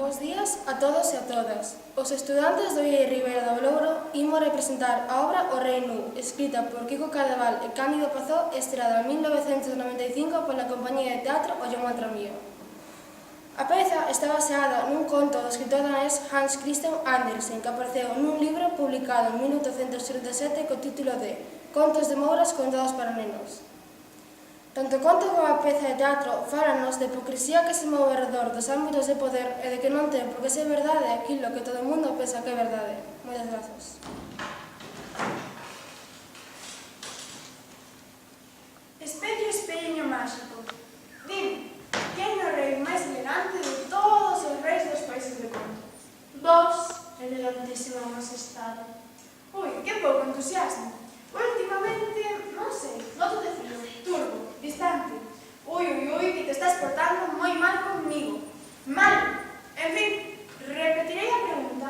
Bos días a todos e a todas. Os estudantes do IEI Ribeira do Louro imos representar a obra O Rei Nu, escrita por Quico Cardeval e Cándido Pazó, estreada en 1995 pola compañía de teatro Ollón Altramío. A peza está baseada nun conto do escritor danés Hans Christian Andersen, que apareceu nun libro publicado en 1837 co título de Contos de Mouras contados para nenos. Tanto o conto como a peza de teatro fálanos de hipocrisía que se move alrededor dos ámbitos de poder e de que non ten por que ser verdade aquilo que todo o mundo pensa que é verdade. Moitas grazas. Espello, espello máxico. Dime, quen é o rei máis elegante de todos os reis dos países de conto? Vos, elegantísima majestade. Ui, que pouco entusiasmo. Últimamente, non sei, noto de frío, turbo, distante. Ui, que te estás portando moi mal comigo. Mal. En fin, repetirei a pregunta.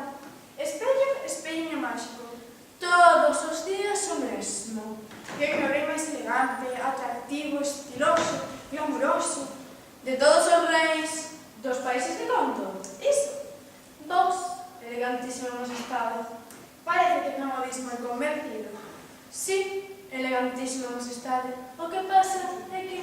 Espello, espello máxico. Todos os días o mesmo. Quen é o rei máis elegante, atractivo, estiloso, glamuroso? De todos os reis dos países de conto. Iso. Vos, elegantísima majestade. Parece que non o dis moi convencido. Sí, elegantísima majestade. O que pasa é que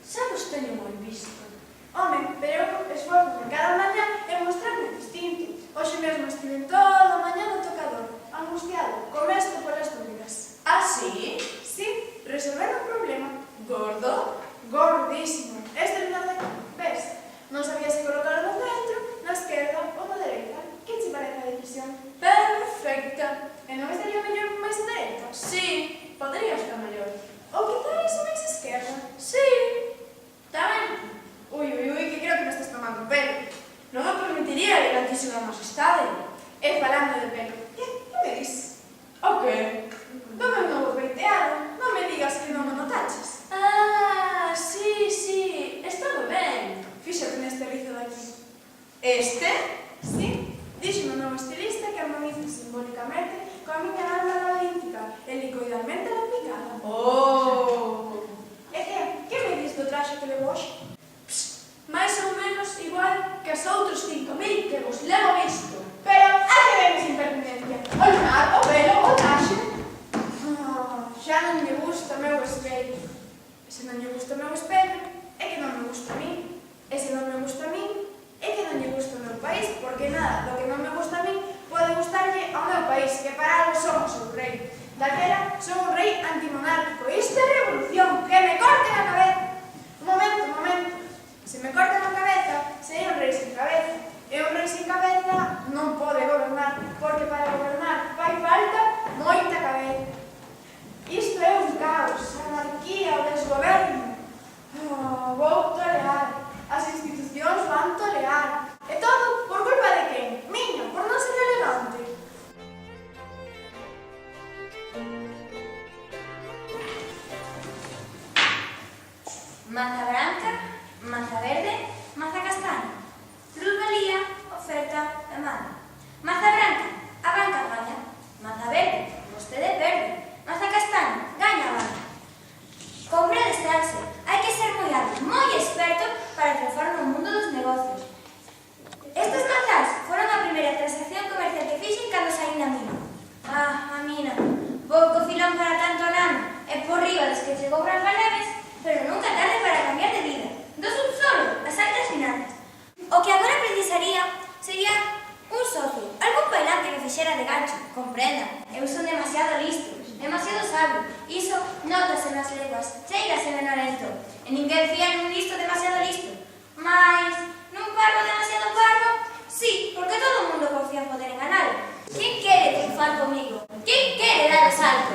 xa vos teño moi visto. Home, pero eu esforzo cada mañá en mostrarme distinto. Hoxe mesmo estive toda a mañá no tocador, angustiado, con mesto polas dúbidas. Ah, sí? Sí, resolver un problema. Gordo? Gordísimo. Este no de... Ves? Non sabía se colocarlo no centro, na esquerda ou na dereita. Que te parece a decisión? Perfecta. E non estaría mellor máis a dereita? Sí, podría estar mellor. Ou quizáis máis a esquerda? Sí, tamén. Ui, que creo que me estás tomando o pelo. Non me permitiría, elegantísima majestade. E falando de pelo, que me dis? O que? Do meu novo peiteado, non me digas que non o notaches. Ah, sí, está moi ben. Fíxate neste rizo daqui. Este? Sí, díxome o novo estilista que armoniza simbólicamente coa miña alma olímpica, helicoidalmente lampicada. Oh! E que me dis do traxe que levo hoxe? Mais ou menos igual que os outros 5.000 que vos levo visto. Pero, a que vemos impertinencia? O lunar, o velo, o traxe? Xa non me gusta o meu espello. E se non lle gusta o meu espello, é que non me gusta a mí. E se non me gusta a mí, é que non lle gusta o meu país, porque nada do que non me gusta a mí pode gustarlle ao meu país, que para algo somos o rei. Daquela, son un rei antimonárquico. Isto é revolución, que me corten a cabeza. Un momento. Se me cortan a cabeza, serei un rei sin cabeza. E un rei sin cabeza non pode gobernar, porque para gobernar fai falta moita cabeza. Isto é un caos, anarquía, o desgoberno. Vou tolear. As institucións van tolear. E todo por culpa de quen? Miña, por non ser elegante. Maza branca, maza verde, maza castaña. Plusvalía, oferta, demanda. Maza branca, a banca gaña. Maza verde, vostede perde. Maza castaña, gaña a banca. Compra de estarse. Hai que ser moi hábil, moi experto para triunfar no mundo dos negocios. Estas mazas foron a primeira transacción comercial que fixen cando saín da mina. A mina. Pouco filón para tanto lano e por riba des que se cobran palaves, pero nunca tarde para cambiar de vida. Do subsolo, as altas finanzas. O que agora precisaría sería un socio, algún pailán que me fixera de gancho. Comprenda, eu son demasiado listo, demasiado sabio. Iso notase nas leguas, cheirase de Narento. E ninguén fía nun listo demasiado listo. Mais, nun parvo demasiado parvo, sí, porque todo o mundo confía en poder enganar. Quen quere triunfar comigo? Quen quere dar o salto?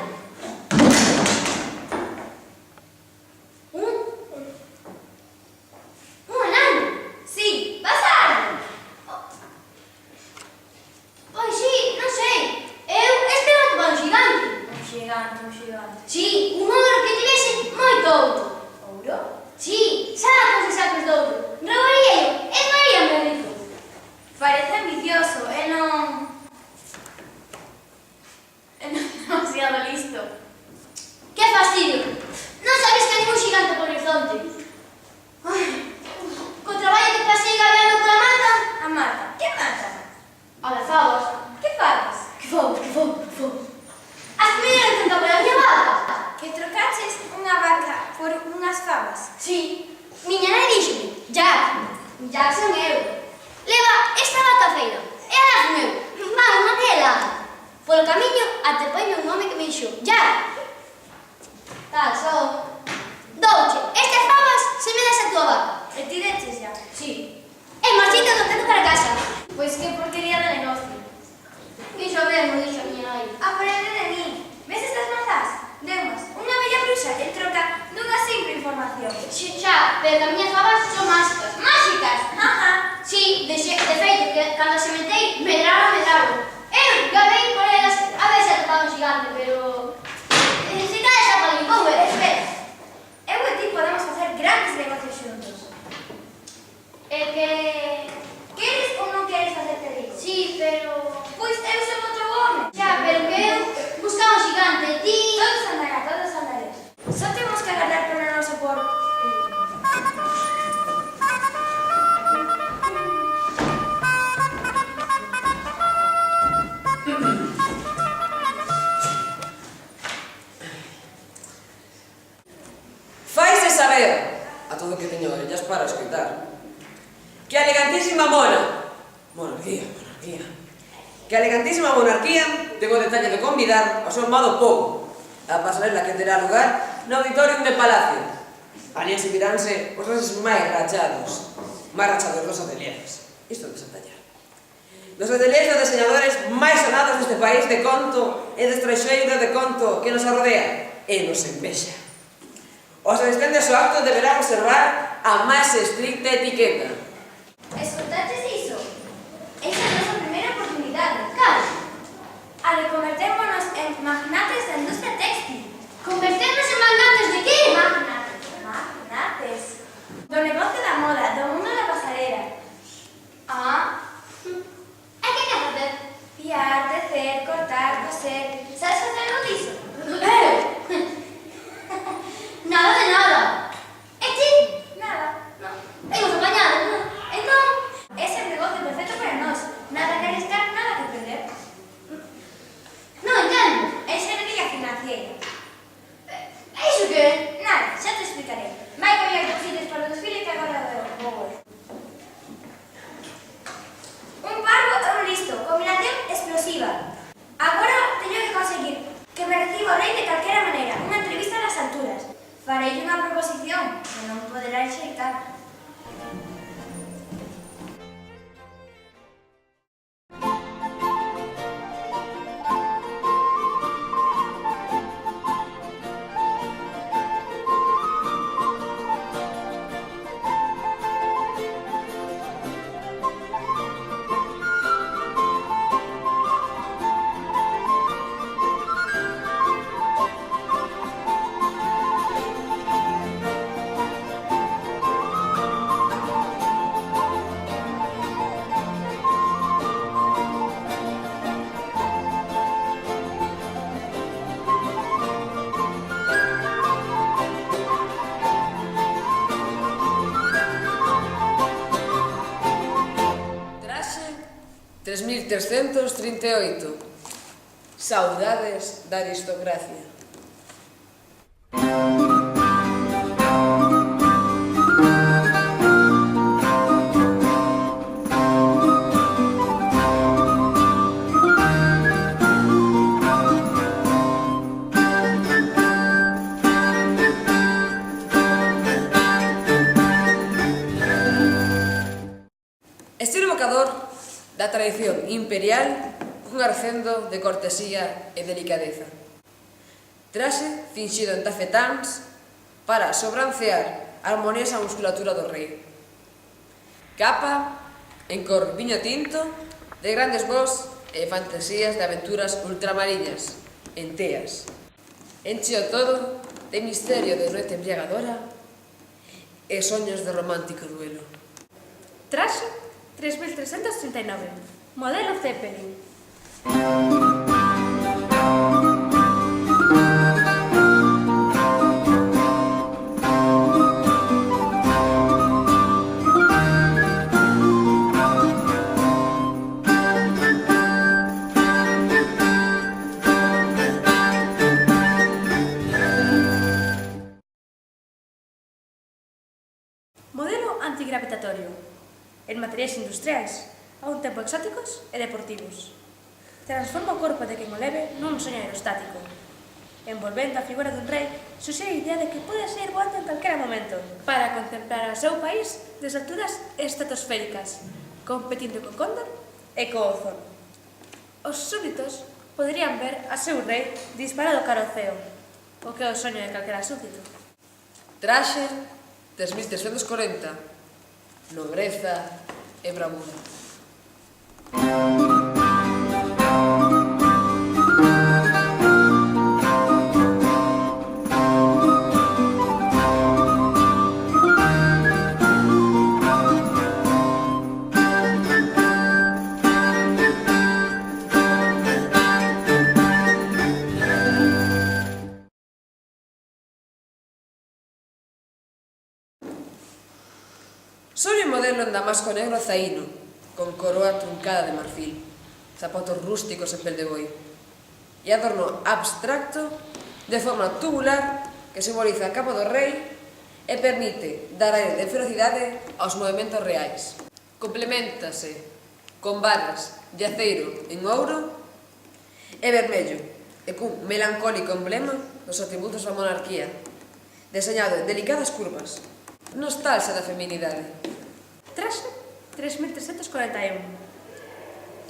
as fabas? Sí, miña nai díxome, Jack son eu. Leva esta bata feira, e a das meu, vamos, Manela. Polo camiño atopeime un home que me dixo, Jack. Tal, só. Douche, estas fabas se me das a tua vaca. E ti deches ya? Sí. E marchito do tempo para casa. Pois que porquería de negocio. Dixo mesmo, dixo a miña nai. Aprende de mí. Ves estas mazás? Demos unha bella bruxa en troca dunha simple información. Xa, pero que as miñas fabas son máxicas. Máxicas! Jaja. Sí, de feito, que cando se metei, medraron. Eu gabei por elas a ver se atopaba un xigante, pero... Se cae xa para limpou, Espera. Eu e ti podemos facer grandes negocios xuntos. É que... Queres ou non queres facerte rico? Sí, pero... Pois eu son outro home. Xa, pero que eu buscaba un xigante, ti... Todos andará. Só temos que agardar polo noso por... Faise saber a todo que teño orellas para escoitar que a elegantísima monarquía que a elegantísima monarquía ten o detalle de convidar ao seu amado povo a pasarela que terá lugar no auditorium de Palacio. Ali exhibiránse os roses máis rachados dos ateliers. Isto de Santallar. Dos ateliers dos deseñadores máis sonados deste país de conto e de estranxeiro de conto que nos arrodea e nos envexa. Os asistentes ao acto deberán observar a máis estricta etiqueta. Escoitaches iso? Esa é a nosa primeira oportunidade. Cal? A de convertémonos en magnates da industria textil. Converternos en magnates de que? Magnates. Do negocio da moda, do mundo da pasarela. Ah. E que quer facer? Fiar, tecer, cortar, coser. Sabes facer algo diso? Eu? Nada de nada. E ti? Nada. Non. Temos apañado, non? Entón... Ese é o negocio perfecto para nós. Nada que arriscar, nada que perder. Non entendo. É xerería financiera. E iso que? Nada, xa te explicaré. Vai que había cositas para o desfile que agora vou ver. Un parvo e un listo. Combinación explosiva. Agora teño que conseguir que me reciba o rei de calquera maneira. Unha entrevista nas alturas. Farei unha proposición que non poderá rexeitar. Traxe 3338. Saudades da aristocracia. Este evocador da tradición imperial cun arcendo de cortesía e delicadeza. Traxe finxido en tafetáns para sobrancear a armoniosa musculatura do rei. Capa en cor viño tinto de grandes voz e fantasías de aventuras ultramariñas, en teas. Encheo todo de misterio de noite embriagadora e soños de romántico duelo. Traxe 3339, modelo Zeppelin. antigravitatorio, en materiais industriais, a un tempo exóticos e deportivos. Transforma o corpo de quen o leve nun soño aerostático. Envolvendo a figura dun rei, suxere a idea de que pode sair voando en calquera momento para contemplar o seu país desde alturas estratosféricas, competindo co cóndor e co ozo. Os súbditos poderían ver a seu rei disparado cara ao ceo, o que é o soño de calquera súbdito. Traxe 3340. Nobreza e bravura. Soy un modelo en damasco negro zaíno, con coroa truncada de marfil, zapatos rústicos en pel de boi, e adorno abstracto de forma tubular que simboliza a capa do rei e permite dar aire de ferocidade aos movimentos reais. Complementase con varas de aceiro en ouro e vermello e cun melancólico emblema dos atributos da monarquía, deseñado en delicadas curvas, nostalgia da feminidade. Traxe 3341.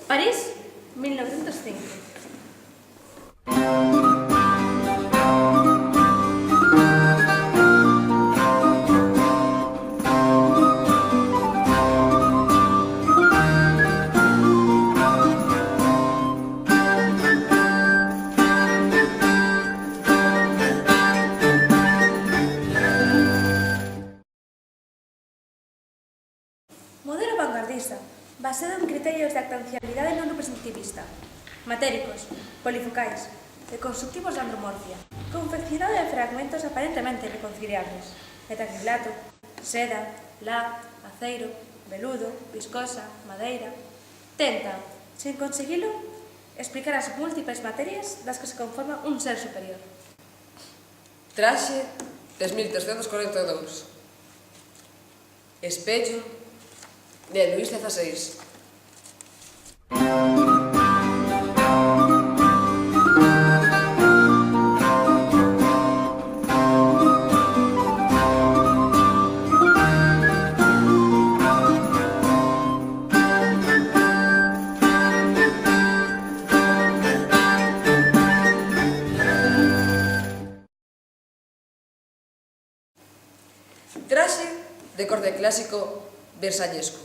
París, 1905. Modelo vanguardista, basado en criterios de actancialidade non representativista, matéricos, polifocais e constructivos de andromorfia, confeccionado de fragmentos aparentemente reconciliables, metacrilato, seda, lá, aceiro, veludo, viscosa, madeira. Tenta, sen conseguilo, explicar as múltiples materias das que se conforma un ser superior. Traxe 3342. Espello de Luís XVI. Traxe de corte clásico versallesco.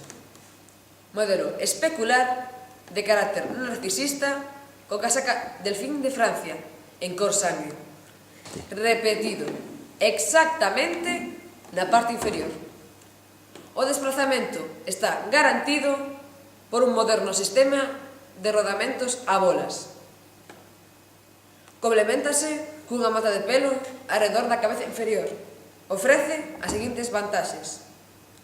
Modelo especular de carácter narcisista con casaca delfín de Francia en cor sangue. Repetido exactamente na parte inferior. O desplazamento está garantido por un moderno sistema de rodamentos a bolas. Compleméntase cunha mata de pelo arredor da cabeza inferior. Ofrece as seguintes vantaxes.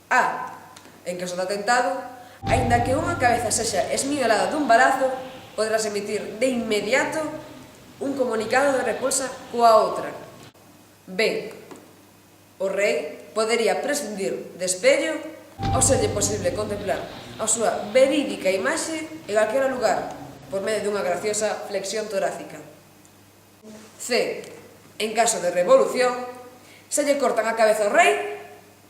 A. En caso de atentado, aínda que unha cabeza sexa esmiolada dun balazo, poderás emitir de inmediato un comunicado de repulsa coa outra. B. O rei podería prescindir de espello ou serlle posible contemplar a súa verídica imaxe en calquera lugar por medio dunha graciosa flexión torácica. C. En caso de revolución, se lle cortan a cabeza ao rei,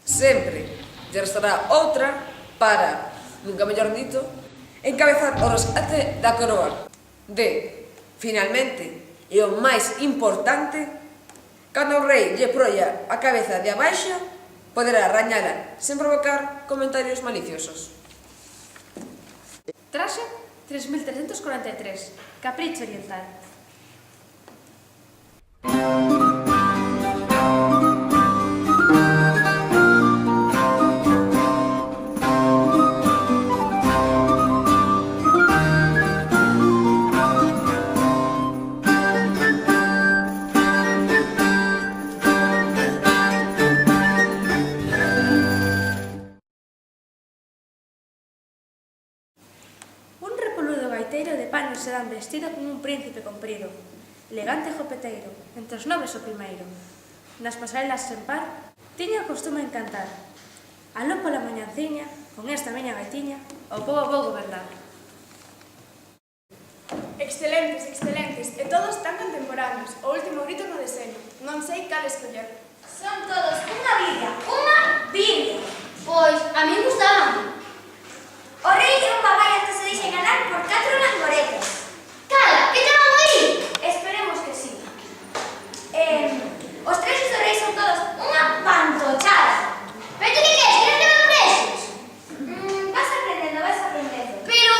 sempre lle restará outra para, nunca mellor dito, encabezar o rescate da coroa. D. Finalmente, e o máis importante, cando o rei lle prolla a cabeza de abaixo, poderá rañala sen provocar comentarios maliciosos. Traxe 3343. Capricho oriental. De paño sedán vestido como un príncipe comprido, elegante jopeteiro, entre os nobres o primeiro. Nas pasarelas sen par, tiña o costume en cantar. Aló pola mañanciña, con esta miña gaitiña, o pobo vou gobernar. Excelentes, excelentes, e todos tan contemporáneos. O último grito no deseño. Non sei cal escoller. Son todos unha Biblia, unha Biblia. Pois, a mí gustaban. O rei é un babaia que se deixa enganar por 4 langoretas. Cala, que te van a ir? Esperemos que sí. Os traxes do rei son todos unha pantochada. Pero tú que queres? Que non te van presos? Vas aprendendo, vas aprendendo. Pero...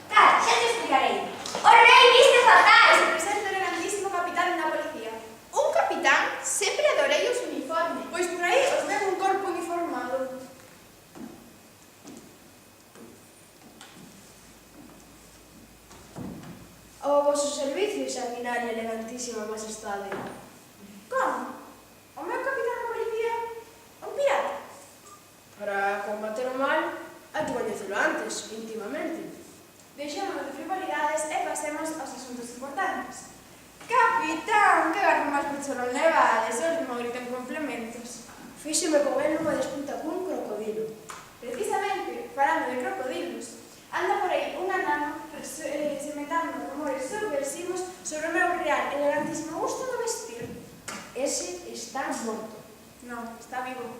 Cala, xa te explicarei. O rei viste fatal. Se presenta o grandísimo capitán da policía. Un capitán? Sempre adorei os uniformes. Pois por aí os ven un corpo uniformado. Ao vosso servicio, examinar elegantísima majestade. Como? O meu capitán da policía? Un pirata? Para combater o mal, hai que coñecelo antes, íntimamente. Deixemos de frivolidades e pasemos aos asuntos importantes. Capitán, que garfo máis pechorón levades? O último grito en complementos. Fíxeme con el nunha disputa cun crocodilo. Precisamente, falando de crocodilos, anda por aí unha nana sementando rumores subversivos sobre o meu real elegantísimo gusto no vestir. Ese está morto. Non, está vivo.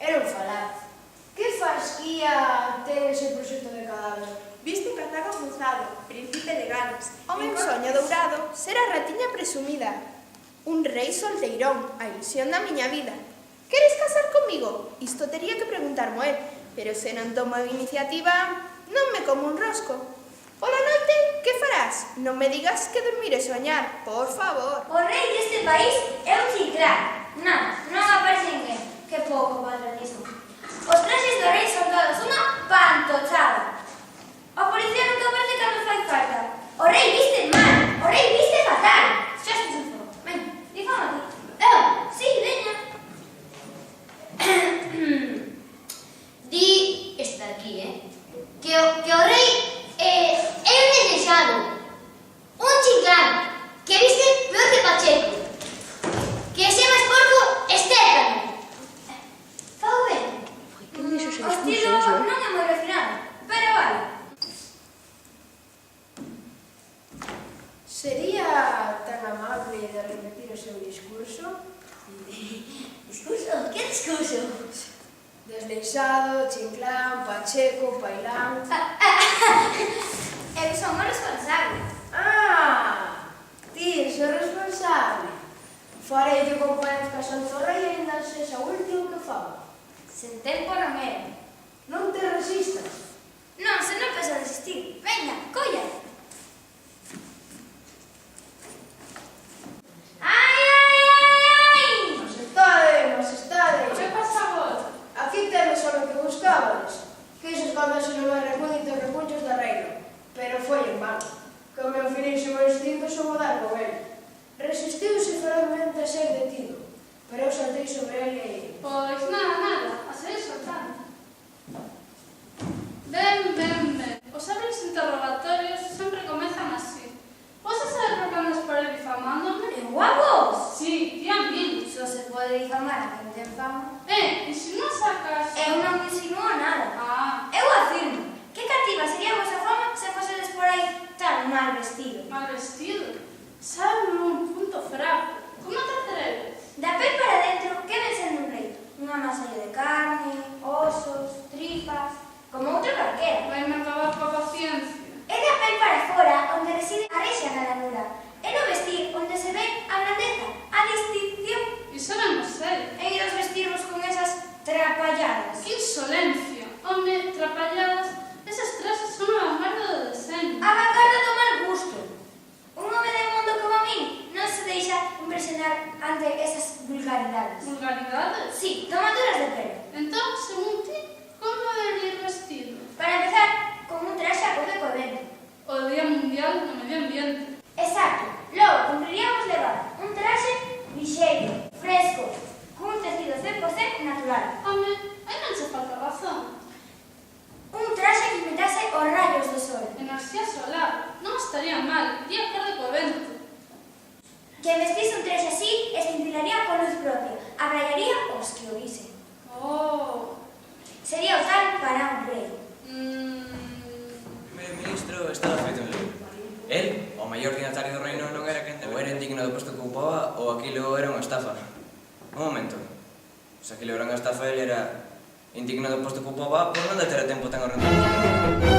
Era un falaz. Que fasquía ten ese proxecto de cadáver? Viste cazaco cruzado, príncipe de Gales. O meu soño dourado ser a ratiña presumida. Un rei solteirón, a ilusión da miña vida. Queres casar comigo? Isto tería que preguntarmo el, pero se non tomo a iniciativa, non me como un rosco. Pola noite, que farás? Non me digas que dormir e soñar, por favor. O rei deste país é un ciclán. Non aparece ninguén. Que pouco patriotismo. Os traxes do rei son todos unha pantochada. O policía nunca aparece cando fai falta. O rei viste mal. O rei viste fatal. Xa se chufou. Ven, difama ti. Sí, veña. Di está aquí, que o rei é un desleixado, un chiclán, que viste peor que Pacheco, que se máis porco estétano. Fao ben. O estilo non é moi refinado, pero vale. Sería tan amable de repetir o seu discurso? Discurso? Que discurso? Desleixado, chinclán, Pacheco, Pailán... Eu son o responsable. Ah, ti és o responsable. Farei que comparezcas ante o rei e ainda sexa o último que faga. Sen tempo non é. Non te resistas. Non, se non penso desistir. Veña, colla. Ai! Majestade! Que pasa vos? Aquí temos o que buscabades. Quixo esconderse no máis recónditos repunchos do reino, pero foi en vano. Que o meu finísimo instinto soubo dar con ele. Resistiuse ferozmente a ser detido, pero eu saltei sobre ele e... Pois nada, a seguir soltando. Ben. Os hábiles interrogatorios sempre comezan así. Vos a saber por que andas por aí difamándome? En guapos? Sí, ti a mí. Só se pode difamar a quen ten fama. E se non sacas... Eu non insinúo nada. Ah, Eu afirmo que cativa sería a vosa fama se fosedes por aí tan mal vestido. mal vestido. Sabe un punto fraco. Como te atreves? Da pel para dentro, que ven sendo un rei? Unha masa de carne, osos, tripas, como outro calquera. Vai me acabar coa paciencia. É da pel para fora, onde reside a rexa na lanura. É no vestir onde se ve a grandeza, a distinción. Iso non o sei. E idos vestirvos con esas trapalladas. Que insolencia. Home, trapalladas. Esas frases son a vanguarda do deseño. A vanguarda do mal gusto. Un home de mundo como a min non se deixa impresionar ante esas vulgaridades. Vulgaridades? Sí, tomaduras de pelo. Entón, según ti, como debería ir vestido? Para empezar, con un traxe acorde co evento. O Día Mundial do Medio Ambiente. Exacto. Logo, cumpriríamos levar un traxe lixeiro, fresco, cun tecido 100% natural. Home, aí non se falta razón. Un traxe que imitase os rayos do sol. Enerxía solar. Non estaría mal. Día acorde co evento. Que vestise un traxe así escintilaría con luz propia, abraiaría os que o visen. Oh. Sería o tal para un rei. O primeiro ministro estaba feito en lío. El, o maior dignatario do reino, non era quen debera. Ou era indigno do posto que ocupaba, ou aquilo era unha estafa. Un momento. Se aquilo era unha estafa, ele era indigno do posto que ocupaba por non de ter a tempo tan ordenado.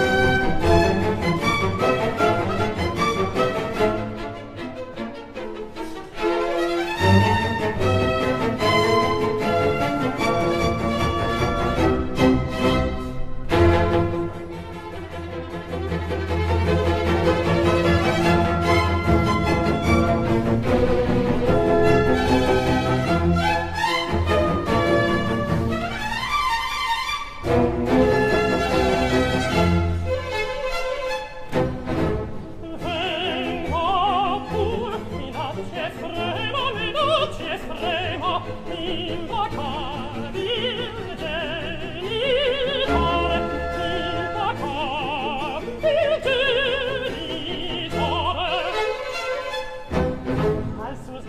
Al sus